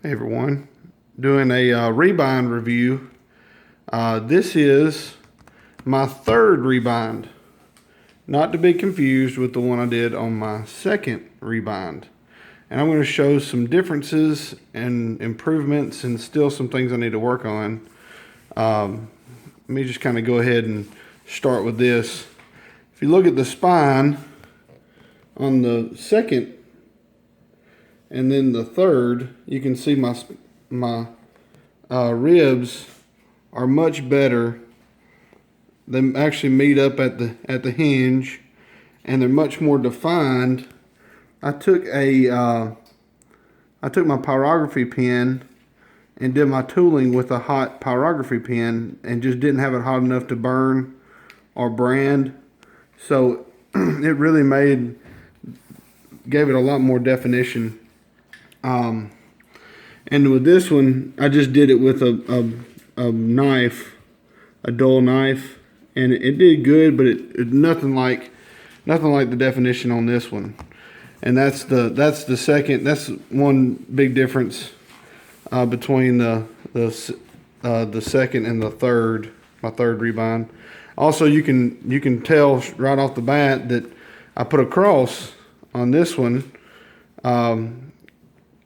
Hey everyone, doing a Rebind review. This is my third Rebind, not to be confused with the one I did on my second Rebind. And I'm going to show some differences and improvements and still some things I need to work on. Let me just kind of go ahead and start with this. If you look at the spine on the second and then the third, you can see my ribs are much better. They actually meet up at the hinge, and they're much more defined. I took my pyrography pen and did my tooling with a hot pyrography pen, and just didn't have it hot enough to burn or brand. So it really gave it a lot more definition. And with this one, I just did it with a knife, a dull knife, and it did good, but it nothing like the definition on this one. And that's the second. That's one big difference between the second and the third. My third Rebind. Also, you can tell right off the bat that I put a cross on this one.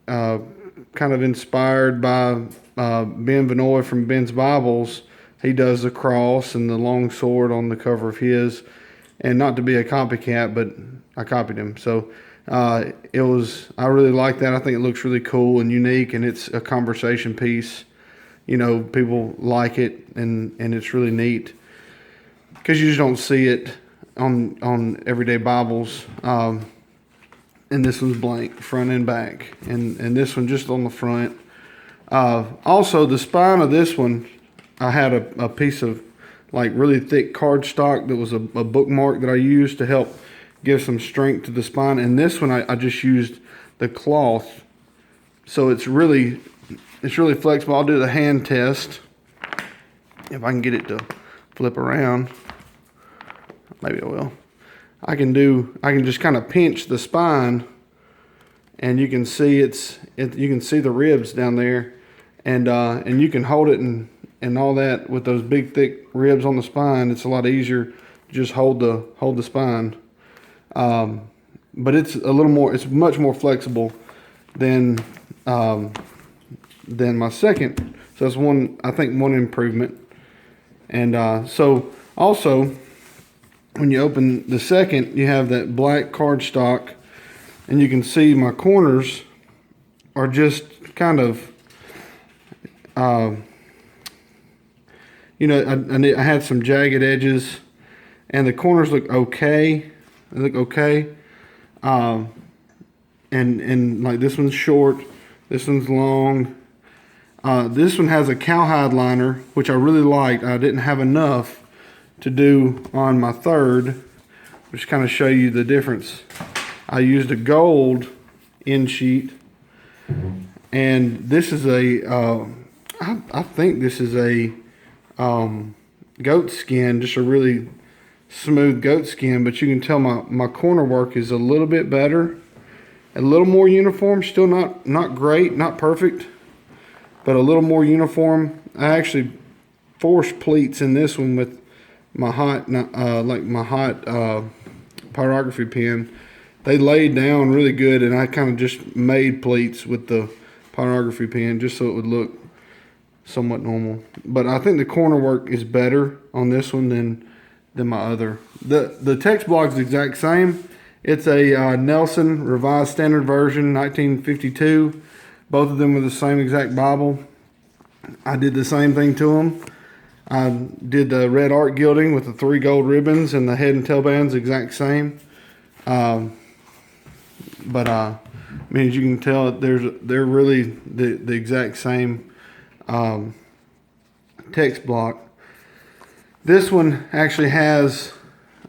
Kind of inspired by Ben Vinoy from Ben's Bibles. He does the cross and the long sword on the cover of his. And not to be a copycat, but I copied him. So I really like that. I think it looks really cool and unique, and it's a conversation piece. You know, people like it, and it's really neat because you just don't see it on everyday Bibles. And this one's blank, front and back, and this one just on the front. Also, the spine of this one, I had a piece of like really thick cardstock that was a bookmark that I used to help give some strength to the spine. And this one, I just used the cloth, so it's really flexible. I'll do the hand test if I can get it to flip around. Maybe I will. I can just kind of pinch the spine, and you can see you can see the ribs down there, and you can hold it and all that with those big thick ribs on the spine. It's a lot easier to just hold the spine. But it's much more flexible than my second. So that's one improvement. And so also, when you open the second, you have that black cardstock, and you can see my corners are just kind of, I had some jagged edges, and the corners look okay. They look okay. And like this one's short, this one's long. This one has a cowhide liner, which I really liked. I didn't have enough to do on my third, just kind of show you the difference. I used a gold end sheet, and this is I think this is a goat skin, just a really smooth goat skin, but you can tell my corner work is a little bit better, a little more uniform. Still not great, not perfect, but a little more uniform. I actually forced pleats in this one with my hot pyrography pen. They laid down really good, and I kind of just made pleats with the pyrography pen just so it would look somewhat normal. But I think the corner work is better on this one than my other. The text block is the exact same. It's a Nelson Revised Standard Version 1952. Both of them were the same exact Bible. I did the same thing to them. I did the red art gilding with the 3 gold ribbons, and the head and tail bands exact same. But I mean, as you can tell, they're really the exact same text block. This one actually has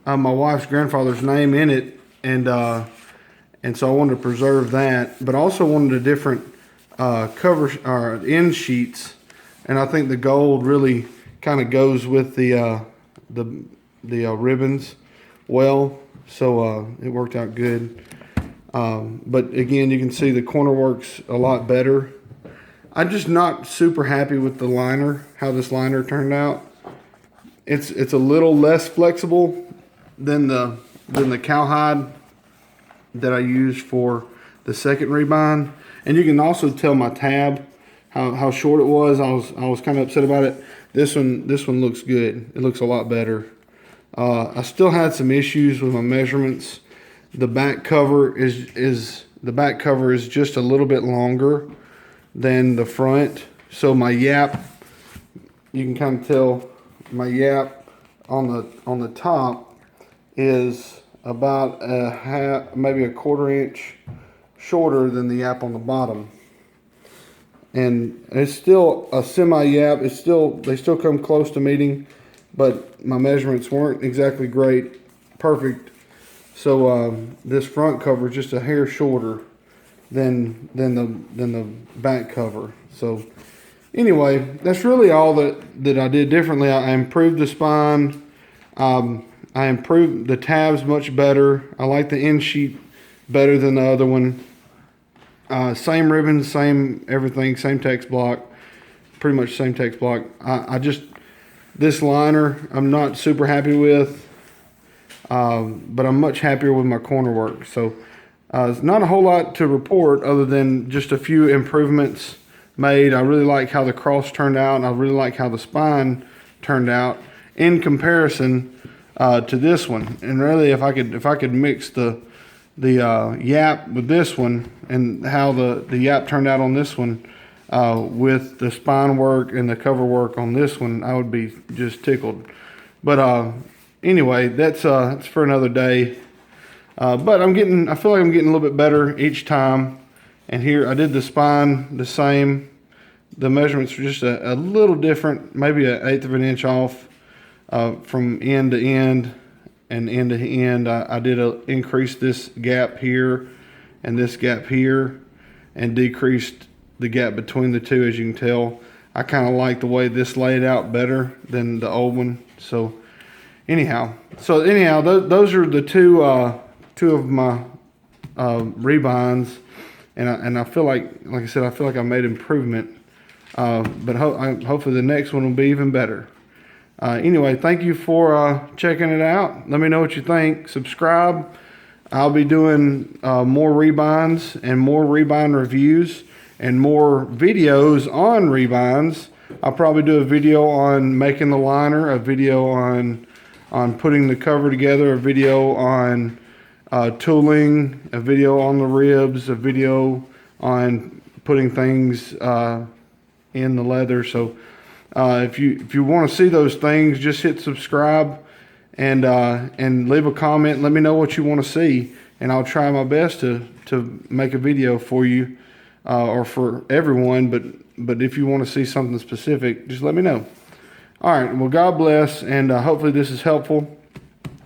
my wife's grandfather's name in it, and so I wanted to preserve that, but also wanted a different cover or end sheets, and I think the gold really kind of goes with the ribbons well, so it worked out good. But again, you can see the corner works a lot better. I'm just not super happy with the liner, how this liner turned out. It's a little less flexible than the cowhide that I used for the second rebind. And you can also tell my tab how short it was. I was kind of upset about it. This one looks good. It looks a lot better. I still had some issues with my measurements. The back cover is just a little bit longer than the front. So my yap, you can kind of tell my yap on the top is about maybe a quarter inch shorter than the yap on the bottom. And it's still a semi yap. They still come close to meeting, but my measurements weren't exactly great, perfect. So this front cover is just a hair shorter than the back cover. So anyway, that's really all that I did differently. I improved the spine. I improved the tabs much better. I like the end sheet better than the other one. Same ribbons, same everything, same text block, pretty much same text block. This liner I'm not super happy with, but I'm much happier with my corner work. So it's not a whole lot to report other than just a few improvements made. I really like how the cross turned out, and I really like how the spine turned out in comparison to this one. And really, if I could mix the yap with this one and how the yap turned out on this one with the spine work and the cover work on this one, I would be just tickled. But anyway, that's for another day. But I feel like I'm getting a little bit better each time. And here I did the spine the same. The measurements were just a little different, maybe 1/8 of an inch off from end to end and end to end. I did increase this gap here and this gap here and decreased the gap between the two. As you can tell, I kind of like the way this laid out better than the old one. So anyhow, those are the two of my rebinds, and I feel like I said, I feel like I made improvement. But hopefully the next one will be even better. Anyway, thank you for checking it out. Let me know what you think. Subscribe. I'll be doing more rebinds and more rebind reviews and more videos on rebinds. I'll probably do a video on making the liner, a video on putting the cover together, a video on tooling, a video on the ribs, a video on putting things in the leather. So if you want to see those things, just hit subscribe and leave a comment. Let me know what you want to see, and I'll try my best to make a video for you or for everyone. But if you want to see something specific, just let me know. All right. Well, God bless, and hopefully this is helpful.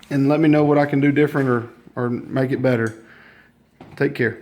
And let me know what I can do different or make it better. Take care.